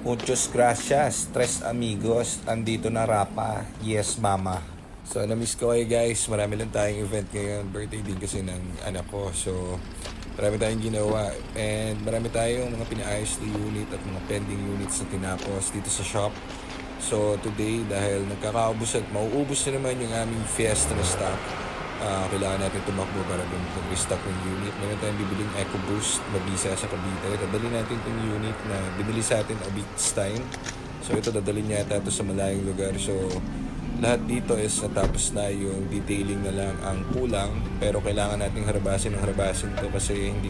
Muchos gracias, tres amigos. Andito na Rapa. Yes, mama. So, na-miss ko kayo guys. Marami lang tayong event ngayon. Birthday din kasi ng anak ko. So, marami tayong ginawa. And marami tayong mga pinaayos na unit at mga pending units na tinapos dito sa shop. So, today, dahil nagkakaubos at mauubos na naman yung aming fiesta na stock, kailangan natin tumakbo para mag-restock ng unit. Meron tayong bibiling EcoBoost, mabisa sa Cavite. Dadalhin natin itong unit na binili sa atin a week's time. So ito, dadalhin niya ito sa malayong lugar. So lahat dito is natapos na, yung detailing na lang ang kulang. Pero kailangan nating harabasin ito kasi hindi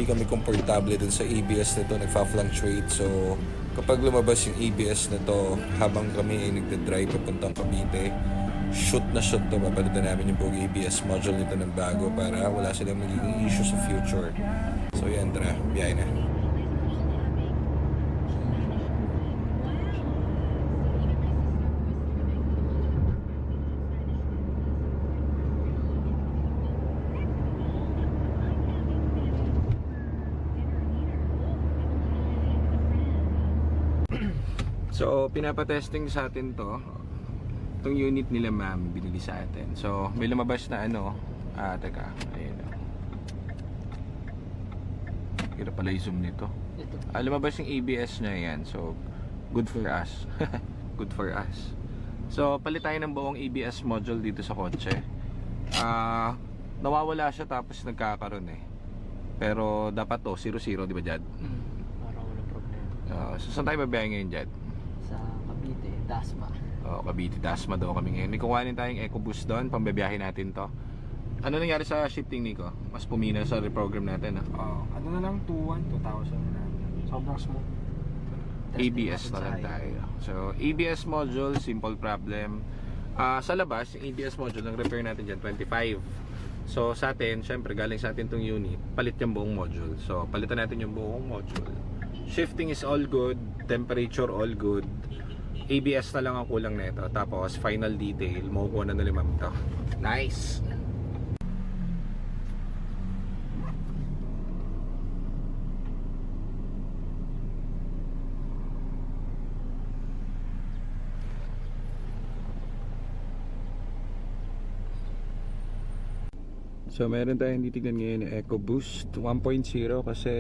kami komportable dun sa ABS na ito, nagfa-fluctuate. So kapag lumabas yung ABS na to habang kami ay nagda-drive papuntang Cavite, shoot na shoot to, papalitan namin yung buong ABS module nito ng bago para wala silang magiging issue sa future. So yan, tara, biyahe na. So, pinapatesting sa atin to. Itong unit nila ma'am, binili sa atin. So, may lumabas na teka, ayun o. Kira pala yung zoom nito. Lumabas yung ABS nya yan. So, good for us. Good for us. So, palit tayo ng buong ABS module dito sa kotse. Nawawala siya tapos nagkakaroon eh. Pero dapat to, 0-0, di ba Jad? Para walang problema. So, saan tayo babiyahe ngayon Jad? Sa Cavite, Dasma. Cavite, Dasma daw kami ngayon. May kukuhanin tayong EcoBoost doon, pambabiyahin natin to. Ano nangyari sa shifting, Nico? Mas pumina sa reprogram natin, ano na lang, 2,000 na. Sobrang smooth. ABS na lang tayo. So, ABS module, simple problem. Sa labas, yung ABS module, ang repair natin dyan, 25. So, sa atin, syempre, galing sa atin tong unit, palit yung buong module. So, palitan natin yung buong module. Shifting is all good, temperature all good. ABS na lang ang kulang nito. Tapos final detail, makukuha na ni ma'am to. Nice! So meron tayong titignan ngayon ng EcoBoost 1.0 kasi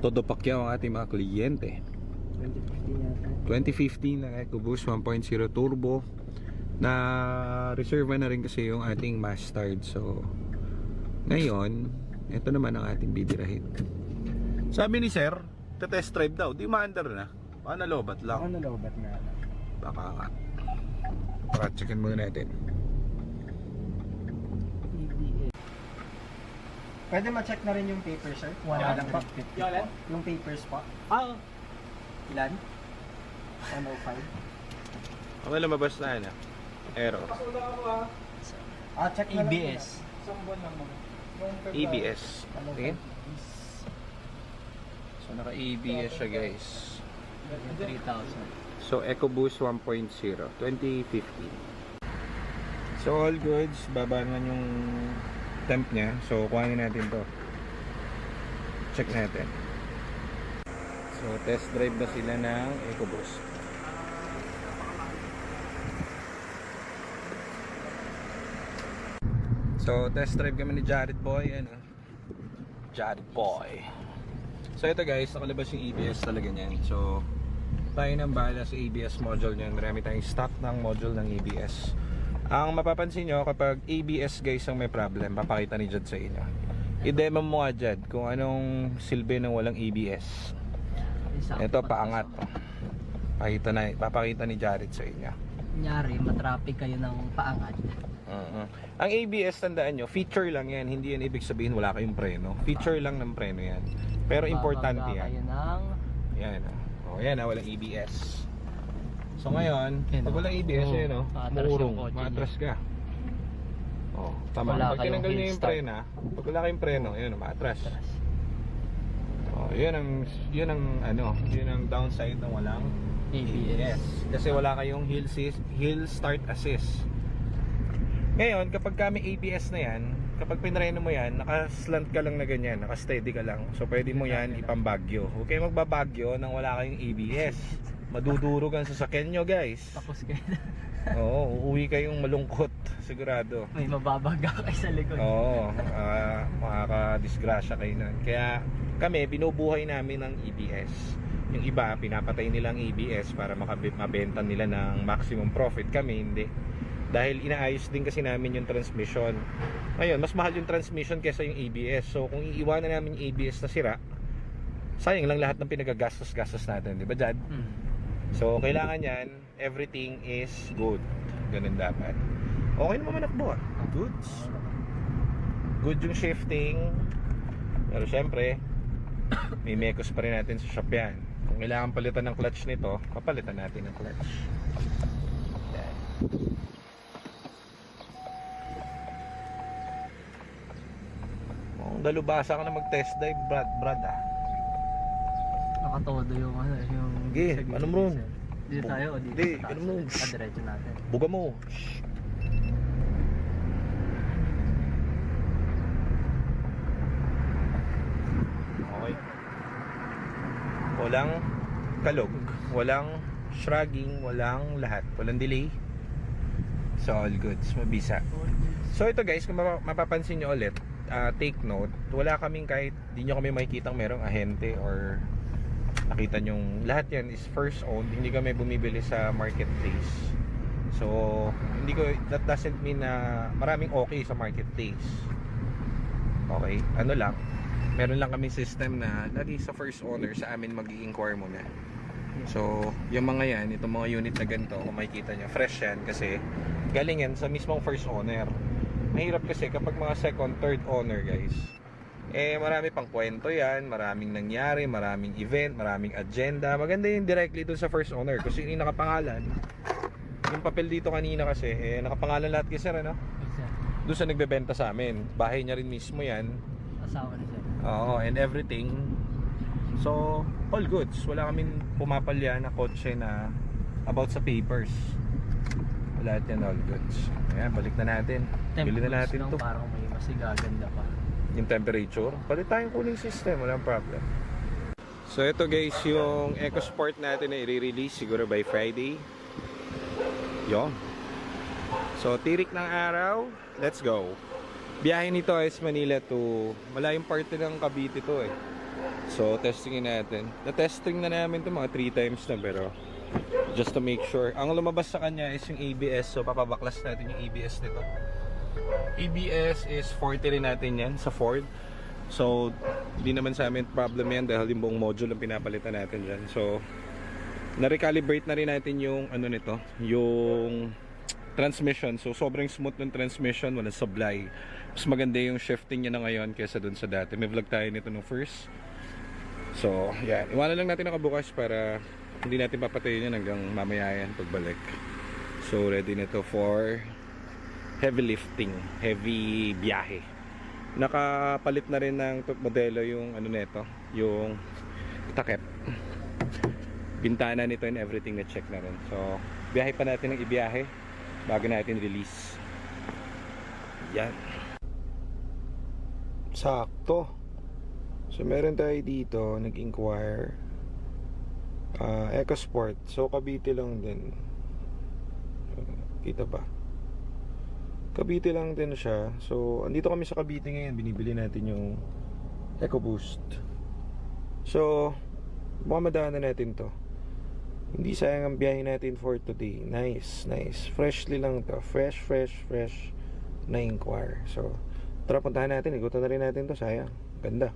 todo pakyaw ang ating mga kliyente. 2015 ng EcoBoost 1.0 turbo na reserve na rin kasi yung ating Mustard. So ngayon ito naman ang ating bibirahin. Sabi ni sir, test drive daw, di maandar na, baka nalobat lang. Ako nalobat na lang. Baka nga, para checkin muna natin. Pwede ma-check na rin yung papers, sir? 150 po. Yung papers po. Ilan? 105. Okay, lumabas na error. Check na ABS. Isang buwan lang naman. ABS. Tingin? So naka ABS siya guys. 3,000. So EcoBoost 1.0 2015. So all goods, baba naman yung temp niya. So kuhanin natin to. Check natin. So test drive na sila ng EcoBoost. So test drive kami ni Jared Boy. Jared Boy. So ito guys, nakalabas yung ABS talaga niyan. So tayo nang bahala sa ABS module niyan. Marami tayong stock ng module ng ABS. Ang mapapansin nyo, kapag ABS guys ang may problem, papakita ni Jad sa inyo. I-demo mo nga Jad kung anong silbi ng walang ABS. Ito paangat. Papakita ni Jared sa inyo. Kunyari, matraffic kayo ng paangat. Ang ABS, tandaan nyo, feature lang yan. Hindi yan ibig sabihin wala kayong preno. Feature lang ng preno yan. Pero importante yan. Kayo ng... Yan. Yan walang ABS. So ngayon, pag walang ABS, murong, maatras ka. Tama. Wala Pag tinanggal kayong niyo hill yung start. prena, pag wala kayong preno, maatras. Yun ang downside ng walang ABS. Kasi wala kayong hill start assist. Ngayon, kapag kami ABS na yan, kapag pinreno mo yan, naka-slant ka lang na ganyan, naka-steady ka lang. So pwede mo yan ipambagyo. Huwag kayo magbabagyo nang wala kayong ABS. Madudurog ang sasakyan nyo, guys. Tapos kayo Oo, uuwi kayong malungkot, sigurado. may mababaga kayo sa likod. Oo, makakadisgrasya kayo nun. Kaya kami, binubuhay namin ng ABS. Yung iba, pinapatay nilang ABS para mabenta nila ng maximum profit. Kami, hindi. Dahil inaayos din kasi namin yung transmission. Ngayon, mas mahal yung transmission kesa yung ABS. So, kung iiwanan namin yung ABS na sira, sayang lang lahat ng pinagagastos-gastos natin. Di ba, Jad? So, kailangan yan, everything is good. Ganun dapat. Okay naman manakbo ah. Goods. Good yung shifting. Pero syempre, may mekos pa rin natin sa shop yan. Kung kailangan palitan ng clutch nito, papalitan natin ng clutch. Yan. Kung dalubasa ka na mag-test drive, Brad ah. Nakatodo yung ano, yung... Sige, sa ano mo ron? sir. Dito tayo o dito? Hindi, sa taas? ano mo? Diretso natin. Buga mo. Shh. Okay. Walang kalog, walang shrugging, walang lahat, walang delay. So all goods, mabisa. So ito guys, kung mapapansin nyo ulit, take note, wala kaming kahit, di nyo kami makikitang merong ahente or nakita nyong lahat yan is first owned. Hindi kami bumibili sa marketplace. So hindi ko, that doesn't mean na maraming okay sa marketplace. Okay, ano lang, meron lang kami system na lagi sa first owner sa amin mag-i-inquire muna. So yung mga yan, itong mga unit na ganito, kung makikita nyo, fresh yan kasi galing yan sa mismong first owner. Mahirap kasi kapag mga second, third owner guys, eh marami pang kwento yan, maraming nangyari, maraming event, maraming agenda. Maganda yung directly dun sa first owner kasi yung nakapangalan. Yung papel dito kanina kasi, eh nakapangalan lahat kasi ano? Sir, Doon sa nagbebenta sa amin. Bahay niya rin mismo yan. asawa ni sir. Oo, and everything. So, all goods. Wala kaming pumapalya na kotse na about sa papers. Lahat yan all goods. Ayan, balik na natin. Bili na natin lang, to. parang may mas gaganda pa. Yung temperature. Palit tayong cooling system. Walang problem. So, ito guys, yung EcoSport natin na i-release siguro by Friday. Yon. So, tirik ng araw. Let's go. Biyahe nito is Manila to malayong parte ng Cavite to eh. So, testingin natin. Na-testing na namin to mga 3 times na pero just to make sure. Ang lumabas sa kanya is yung ABS. So, papabaklas natin yung ABS nito. ABS is 40 rin natin yan sa Ford. So, hindi naman sa amin problem yan dahil yung buong module ang pinapalitan natin dyan. So, na-recalibrate na rin natin yung ano nito, yung transmission. So sobrang smooth ng transmission, walang sablay. Mas maganda yung shifting niya na ngayon kaysa dun sa dati. May vlog tayo nito nung first. So yan, iwanan lang natin nakabukas para hindi natin papatayin yan hanggang mamaya yan pagbalik. So ready na to for heavy lifting, heavy biyahe. Nakapalit na rin ng modelo yung ano nito, yung takip, bintana nito and everything na check na rin. So biyahe pa natin ng ibiyahe bago natin release. Yan. Sakto. So meron tayo dito nag-inquire EcoSport. So Cavite lang din. Kita ba? Cavite lang din siya. So andito kami sa Cavite ngayon. Binibili natin yung EcoBoost. So baka madaanan natin to. Hindi sayang ang biyahe natin for today. Nice, nice. Freshly lang to. Fresh na inquire. So, tara puntahan natin. Igutan na rin natin to. Sayang. Ganda.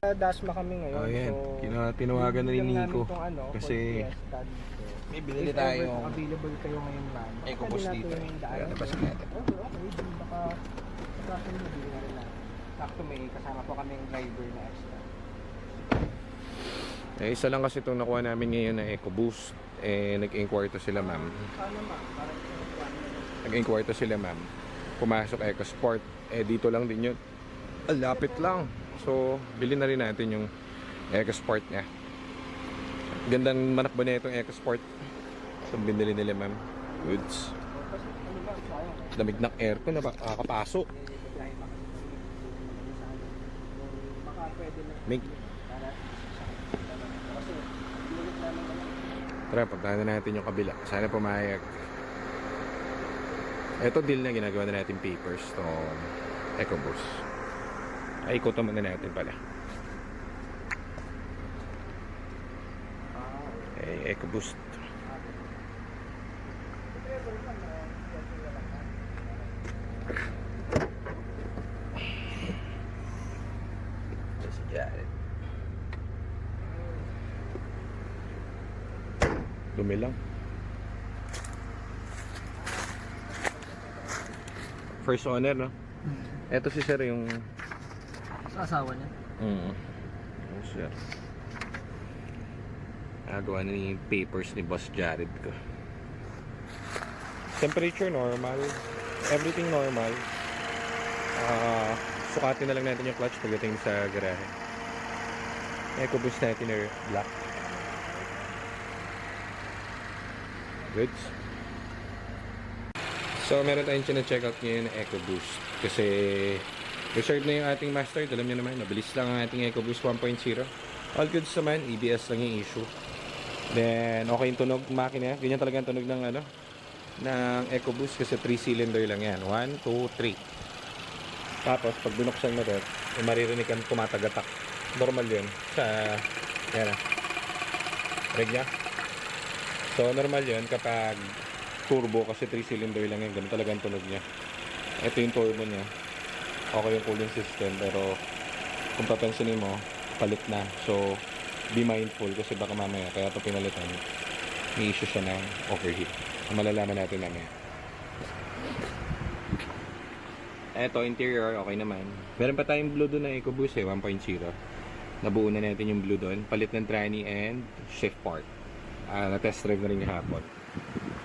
Dasma kami ngayon. Oh, yan. So, Tinawagan na ni bibigyan Nico. namin tong ano, Kasi Ford Fiesta dito. may If binili ever tayo. kung available kayo ngayon man. EcoBoost pwede dito. natin daan. Ayan, nabasin natin. Okay. Baka sasakyan mo din na rin natin. Sakto may kasama po kaming driver na extra. Eh, isa lang kasi itong nakuha namin ngayon na EcoBoost. Eh, nag-inquire to sila ma'am. Sana para Nag-inquire to sila ma'am. Pumasok EcoSport. Eh, dito lang din yun. Lapit lang. So, bilhin na rin natin yung EcoSport niya. Gandang manakbo na itong EcoSport. So, binili nila ma'am. Goods. lamig ng aircon na nakakapasok. Baka pwede na. Mig. Kasi, pilit namin naman. Tara, pagdaan natin yung kabila. Sana pumayag. Ito deal na ginagawa na natin papers tong EcoBoost. Ay, ikutan muna natin pala. Eh, EcoBoost. Si Jared. Dumi lang. First owner, no? Ito si sir yung... Sa asawa niya. Oh, sir. Nagawa na yung papers ni Boss Jared ko. Temperature normal. Everything normal. Sukatin na lang natin yung clutch pagdating sa garahe. EcoBoost natin na black. Goods. So, meron tayong chine-check out ngayon na EcoBoost. Kasi, reserved na yung ating master. Alam nyo naman, mabilis lang ang ating EcoBoost 1.0. All goods naman, EBS lang yung issue. Then, okay yung tunog makina. Ganyan talaga ang tunog ng, ng EcoBoost kasi 3-cylinder lang yan. 1, 2, 3. Tapos, pag binuksan mo rin, maririnig kang tumatagatak. Normal yun sa, yan reg niya. So, normal yun kapag turbo kasi 3-cylinder lang yan. Ganun talaga ang tunog niya. Ito yung turbo niya. Okay yung cooling system. Pero kung papansinin mo, palit na. So, be mindful kasi baka mamaya kaya ito pinalitan. May issue siya ng overheat. Malalaman natin mamaya. Ito, interior, okay naman. Meron pa tayong blue doon na EcoBoost 1.0. Nabuo na natin yung blue doon. Palit ng tranny and shift part. Na-test drive na rin yung hapon.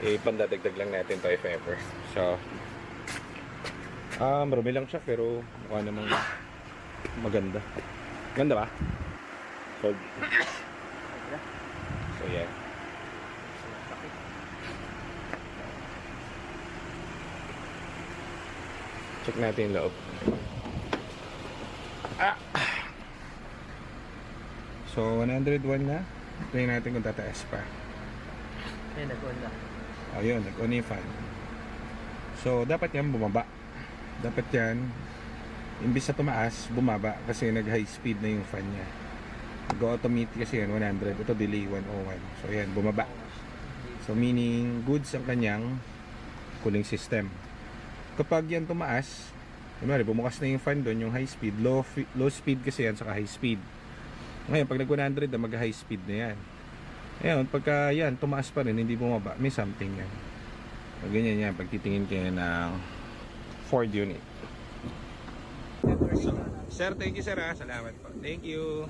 Pandadagdag lang natin to if ever. So, marami lang siya pero mukha namang maganda. Ganda ba? Sold. So, yeah. Check natin yung loob. So, 101 na. Try natin kung tataas pa. Ayun, nag-on na. Ayun, nag-on yung fan. So, dapat yan bumaba. Dapat yan, imbis na tumaas, bumaba kasi nag-high speed na yung fan niya. Nag-automatic kasi yan, 100. Ito delay, 101. So, yan, bumaba. So, meaning, goods ang kanyang cooling system. Kapag yan tumaas, kunwari, bumukas na yung fan doon, yung high speed, low speed kasi yan, saka high speed. Ngayon, pag nag-100 na, mag-high speed na yan. Ngayon, pagka yan, tumaas pa rin, hindi bumaba, may something yan. So, ganyan yan, pag titingin kayo ng Ford unit. So, sir, thank you sir ha. Salamat po. Thank you.